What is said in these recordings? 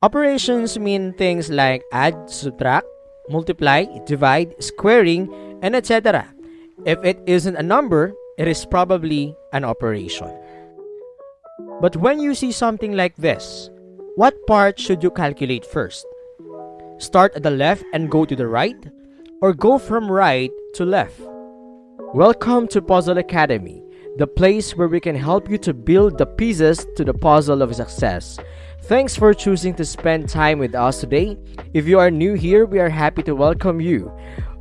Operations mean things like add, subtract, multiply, divide, squaring, and etc. If it isn't a number, it is probably an operation. But when you see something like this, what part should you calculate first? Start at the left and go to the right, or go from right to left? Welcome to Puzzle Academy, the place where we can help you to build the pieces to the puzzle of success. Thanks for choosing to spend time with us today. If you are new here, we are happy to welcome you.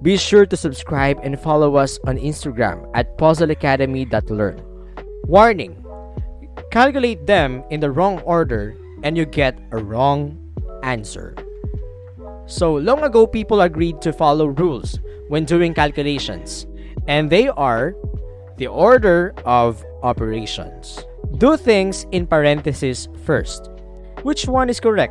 Be sure to subscribe and follow us on Instagram at puzzleacademy.learn. Warning: calculate them in the wrong order and you get a wrong answer. So long ago, people agreed to follow rules when doing calculations, and they are the order of operations. Do things in parentheses first. Which one is correct?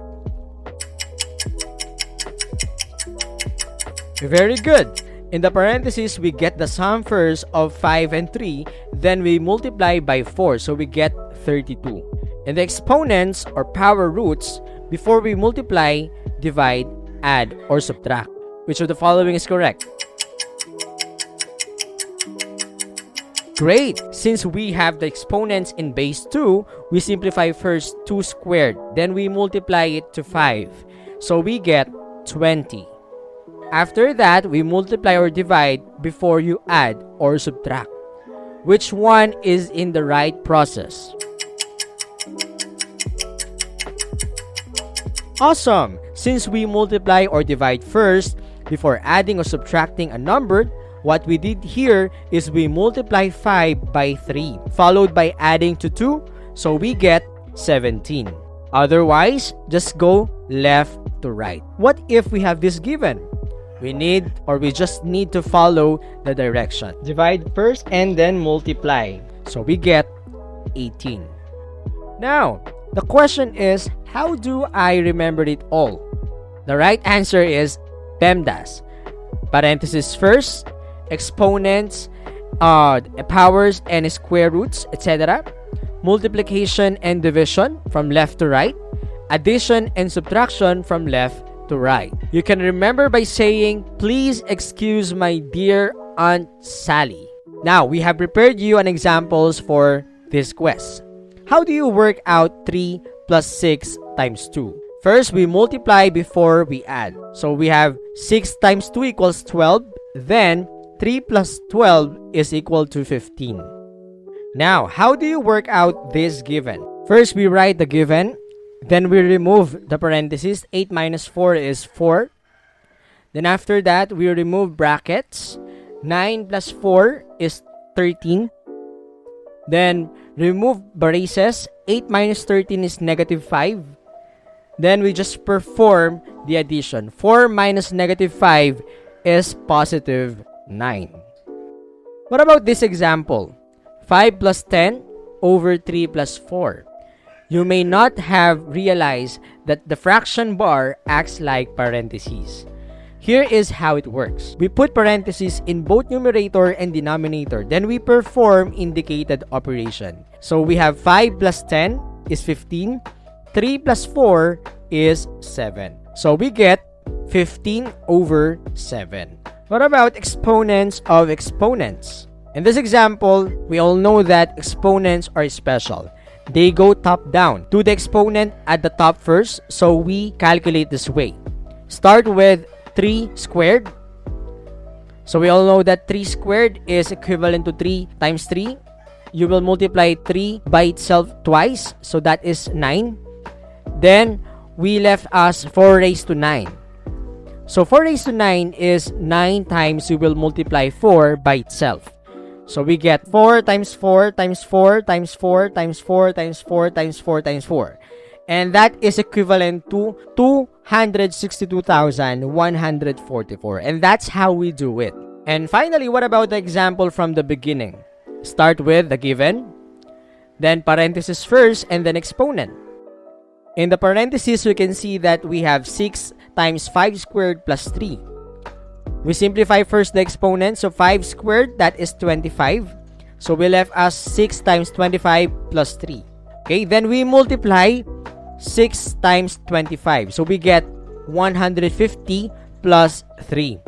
Very good. In the parentheses, we get the sum first of 5 and 3, then we multiply by 4, so we get 32. In the exponents or power roots, before we multiply, divide, add, or subtract. Which of the following is correct? Great! Since we have the exponents in base 2, we simplify first 2 squared, then we multiply it to 5. So we get 20. After that, we multiply or divide before you add or subtract. Which one is in the right process? Awesome! Since we multiply or divide first before adding or subtracting a number, what we did here is we multiply 5 by 3, followed by adding to 2, so we get 17. Otherwise, just go left to right. What if we have this given? We just need to follow the direction. Divide first and then multiply. So we get 18. Now, the question is, how do I remember it all? The right answer is PEMDAS. Parentheses first, exponents, powers and square roots, etc. Multiplication and division from left to right. Addition and subtraction from left to right. You can remember by saying, "Please excuse my dear Aunt Sally." Now, we have prepared you an examples for this quest. How do you work out 3 plus 6 times 2? First, we multiply before we add. So we have 6 times 2 equals 12. Then, 3 plus 12 is equal to 15. Now, how do you work out this given? First, we write the given. Then we remove the parentheses. 8 minus 4 is 4. Then after that, we remove brackets. 9 plus 4 is 13. Then remove braces. 8 minus 13 is negative 5. Then we just perform the addition. 4 minus negative 5 is positive 9. What about this example? 5 plus 10 over 3 plus 4. You may not have realized that the fraction bar acts like parentheses. Here is how it works. We put parentheses in both numerator and denominator. Then we perform indicated operation. So we have 5 plus 10 is 15. 3 plus 4 is 7. So we get 15 over 7. What about exponents of exponents? In this example, we all know that exponents are special. They go top down. Do the exponent at the top first, so we calculate this way. Start with 3 squared. So we all know that 3 squared is equivalent to 3 times 3. You will multiply 3 by itself twice, so that is 9. Then, we left us 4 raised to 9. So 4 raised to 9 is 9 times we will multiply 4 by itself. So we get 4 times 4 times 4 times 4 times 4 times 4 times 4 times 4. And that is equivalent to 262,144. And that's how we do it. And finally, what about the example from the beginning? Start with the given, then parenthesis first, and then exponent. In the parentheses, we can see that we have 6 times 5 squared plus 3. We simplify first the exponent, so 5 squared, that is 25. So we left us 6 times 25 plus 3. Okay, then we multiply 6 times 25. So we get 150 plus 3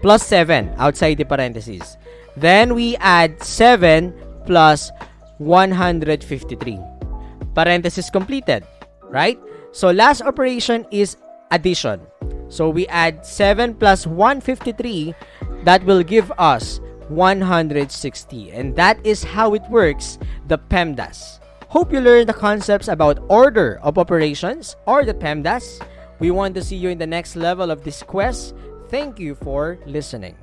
plus 7 outside the parentheses. Then we add 7 plus 153. Parenthesis completed, right? So last operation is addition. So we add 7 plus 153. That will give us 160. And that is how it works, the PEMDAS. Hope you learned the concepts about order of operations or the PEMDAS. We want to see you in the next level of this quest. Thank you for listening.